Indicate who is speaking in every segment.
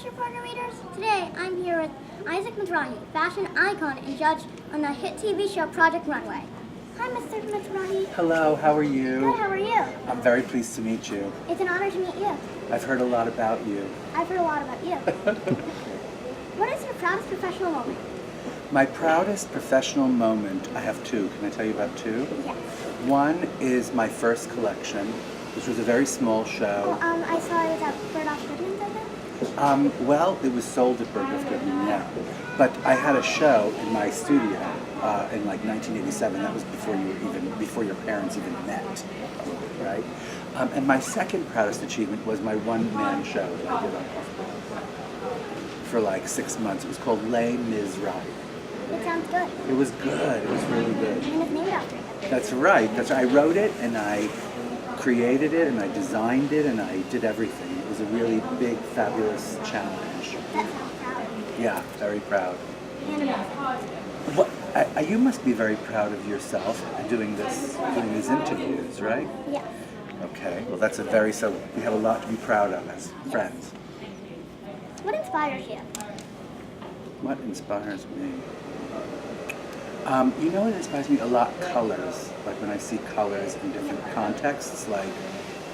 Speaker 1: Fashion Partner Readers. Today I'm here with Isaac Mizrahi, fashion icon and judge on the hit TV show Project Runway. Hi, Mr. Mizrahi.
Speaker 2: Hello, how are you?
Speaker 1: Good, how are you?
Speaker 2: I'm very pleased to meet you.
Speaker 1: It's an honor to meet you.
Speaker 2: I've heard a lot about you.
Speaker 1: I've heard a lot about you. What is your proudest professional moment?
Speaker 2: My proudest professional moment, I have two. Can I tell you about two?
Speaker 1: Yes.
Speaker 2: One is my first collection, which was a very small show.
Speaker 1: I saw it was at Bergdorf Goodman's, I think?
Speaker 2: Well, it was sold at Bergdorf Goodman, yeah. But I had a show in my studio in like 1987. That was before your parents even met, right? And my second proudest achievement was my one-man show that I did on Off-Broadway for like 6 months. It was called Les Mizrahi.
Speaker 1: It sounds good.
Speaker 2: It was good. It was really good.
Speaker 1: And it's named after you.
Speaker 2: That's right. I wrote it and I created it and I designed it and I did everything. It was a really big, fabulous challenge.
Speaker 1: That sounds proud.
Speaker 2: Yeah, very proud.
Speaker 1: And amazing.
Speaker 2: What? You must be very proud of yourself doing these interviews, right?
Speaker 1: Yes.
Speaker 2: Okay. Well, so we have a lot to be proud of as friends.
Speaker 1: What inspires you?
Speaker 2: What inspires me? You know what inspires me a lot? Colors. Like when I see colors in different contexts, like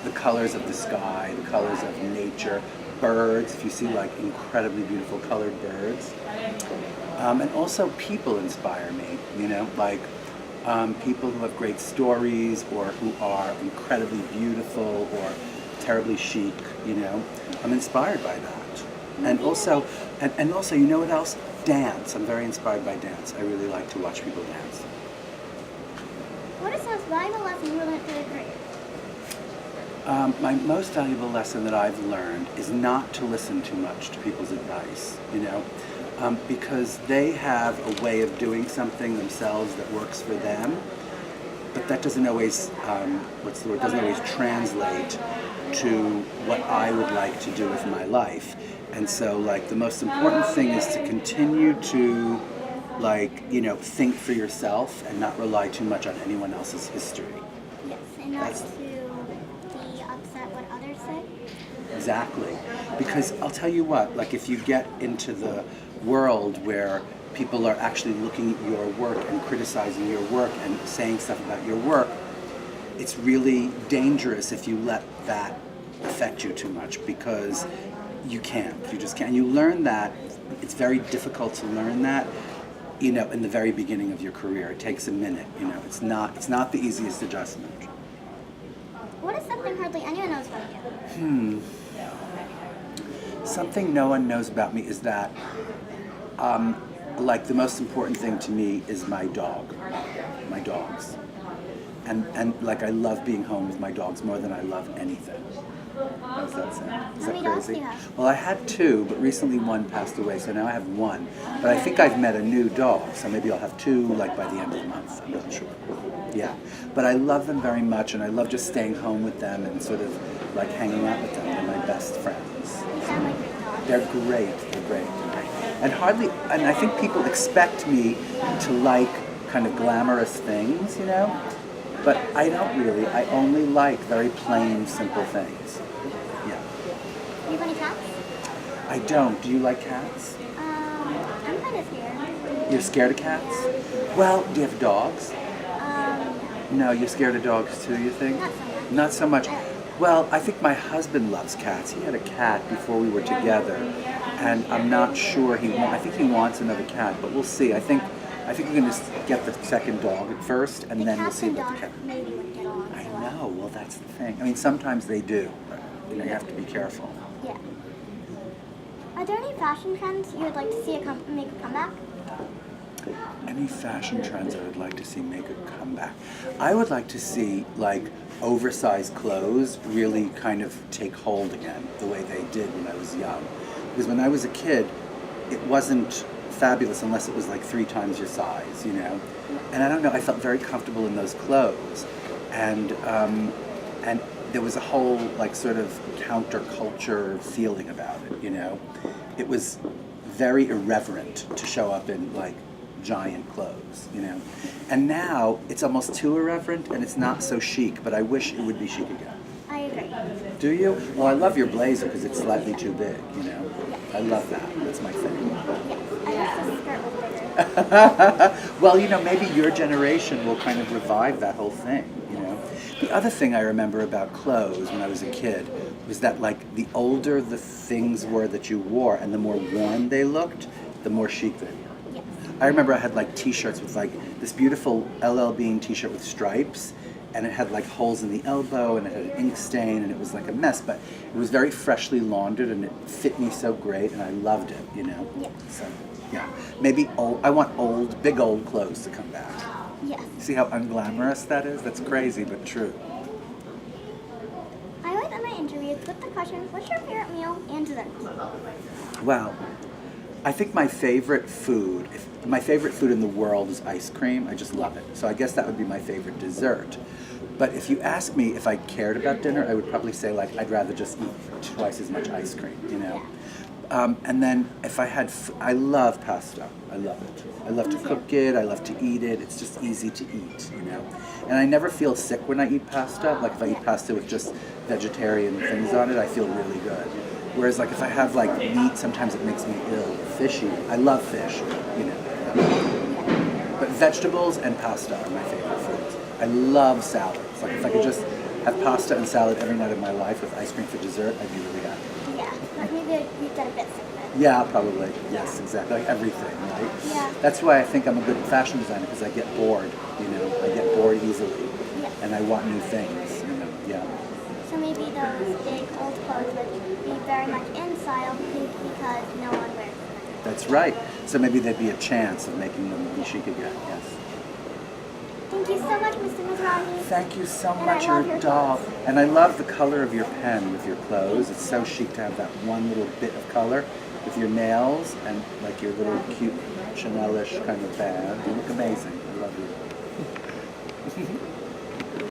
Speaker 2: the colors of the sky, the colors of nature, birds, if you see like incredibly beautiful colored birds. And also people inspire me, you know, like people who have great stories or who are incredibly beautiful or terribly chic, you know. I'm inspired by that. And also, you know what else? Dance. I'm very inspired by dance. I really like to watch people dance.
Speaker 1: What is the most valuable lesson you learned through your career?
Speaker 2: My most valuable lesson that I've learned is not to listen too much to people's advice, you know, because they have a way of doing something themselves that works for them, but that doesn't always, doesn't always translate to what I would like to do with my life. And so, like, the most important thing is to continue to, like, you know, think for yourself and not rely too much on anyone else's history.
Speaker 1: Yes, and not to be upset what others say.
Speaker 2: Exactly. Because I'll tell you what, like, if you get into the world where people are actually looking at your work and criticizing your work and saying stuff about your work, it's really dangerous if you let that affect you too much, because you just can't. You learn that. It's very difficult to learn that, you know, in the very beginning of your career. It takes a minute, you know. It's not the easiest adjustment.
Speaker 1: What is something hardly anyone knows about you?
Speaker 2: Something no one knows about me is that, like, the most important thing to me is my dogs. And like, I love being home with my dogs more than I love anything. How does that sound? Is
Speaker 1: How
Speaker 2: that
Speaker 1: many dogs do
Speaker 2: crazy?
Speaker 1: you have?
Speaker 2: Well, I had two, but recently one passed away, so now I have one. But I think I've met a new dog, so maybe I'll have two, like, by the end of the month. I'm not sure. Yeah. But I love them very much, and I love just staying home with them and sort of, like, hanging out with them. They're my best friends.
Speaker 1: You sound like your dog.
Speaker 2: They're great. They're great. And I think people expect me to like kind of glamorous things, you know? But I don't really. I only like very plain, simple things. Yeah.
Speaker 1: Do you have any cats?
Speaker 2: I don't. Do you like cats?
Speaker 1: I'm kind of scared.
Speaker 2: You're scared of cats? Well, do you have dogs? No, you're scared of dogs too, you think?
Speaker 1: Not so much.
Speaker 2: Not so much. Well, I think my husband loves cats. He had a cat before we were together, and I'm not sure I think he wants another cat, but we'll see. I think we're going to get the second dog at first, and then we'll see about the cat.
Speaker 1: Maybe would get along.
Speaker 2: I know. Well, that's the thing. I mean, sometimes they do, but you know, you have to be careful.
Speaker 1: Yeah. Are there any fashion trends you would like to see make a comeback?
Speaker 2: Any fashion trends I would like to see make a comeback? I would like to see, like, oversized clothes really kind of take hold again, the way they did when I was young. Because when I was a kid, it wasn't fabulous unless it was like 3 times your size, you know? And I don't know, I felt very comfortable in those clothes. And there was a whole, like, sort of counterculture feeling about it, you know? It was very irreverent to show up in, like, giant clothes, you know? And now it's almost too irreverent and it's not so chic, but I wish it would be chic again.
Speaker 1: I agree. great.
Speaker 2: Do you? Well, I love your blazer because it's slightly too big, you know? I love that. That's my thing.
Speaker 1: Yes, I wish the skirt was bigger.
Speaker 2: Well, you know, maybe your generation will kind of revive that whole thing, you know? The other thing I remember about clothes when I was a kid was that, like, the older the things were that you wore and the more worn they looked, the more chic they were.
Speaker 1: Yes.
Speaker 2: I remember I had, like, t-shirts with, like, this beautiful LL Bean t-shirt with stripes, and it had, like, holes in the elbow, and it had an ink stain, and it was, like, a mess, but it was very freshly laundered, and it fit me so great, and I loved it, you know?
Speaker 1: Yes.
Speaker 2: So, yeah. Maybe I want old, big old clothes to come back.
Speaker 1: Yes.
Speaker 2: See how unglamorous that is? That's crazy, but true.
Speaker 1: I always end my interviews with the question, what's your favorite meal and dessert?
Speaker 2: Well, I think my favorite food in the world is ice cream. I just love it. So I guess that would be my favorite dessert. But if you ask me if I cared about dinner, I would probably say, like, I'd rather just eat twice as much ice cream, you know? And then if I had, I love pasta. I love it. I love to cook it. I love to eat it. It's just easy to eat, you know? And I never feel sick when I eat pasta. Like, if I eat pasta with just vegetarian things on it, I feel really good. Whereas, like, if I have, like, meat, sometimes it makes me ill. Fishy. I love fish, you know? But vegetables and pasta are my favorite foods. I love salads. Like, if I could just have pasta and salad every night of my life with ice cream for dessert, I'd be really happy.
Speaker 1: Yeah, but maybe you get a bit sick then.
Speaker 2: Yeah, probably. Yes, exactly. Like everything, right?
Speaker 1: Yeah.
Speaker 2: That's why I think I'm a good fashion designer, because I get bored, you know? I get bored easily.
Speaker 1: Yeah.
Speaker 2: And I want new things, you know? Yeah.
Speaker 1: So maybe those big old clothes would be very much in style because no one wears them.
Speaker 2: That's right. So maybe there'd be a chance of making them be chic again, yes.
Speaker 1: Thank you so much, Mr. Mizrahi.
Speaker 2: Thank you so
Speaker 1: And
Speaker 2: much,
Speaker 1: I love
Speaker 2: you're a
Speaker 1: your
Speaker 2: doll.
Speaker 1: clothes.
Speaker 2: And I love the color of your pen with your clothes. It's so chic to have that one little bit of color with your nails and like your little cute Chanel-ish kind of bag. You look amazing. I love you.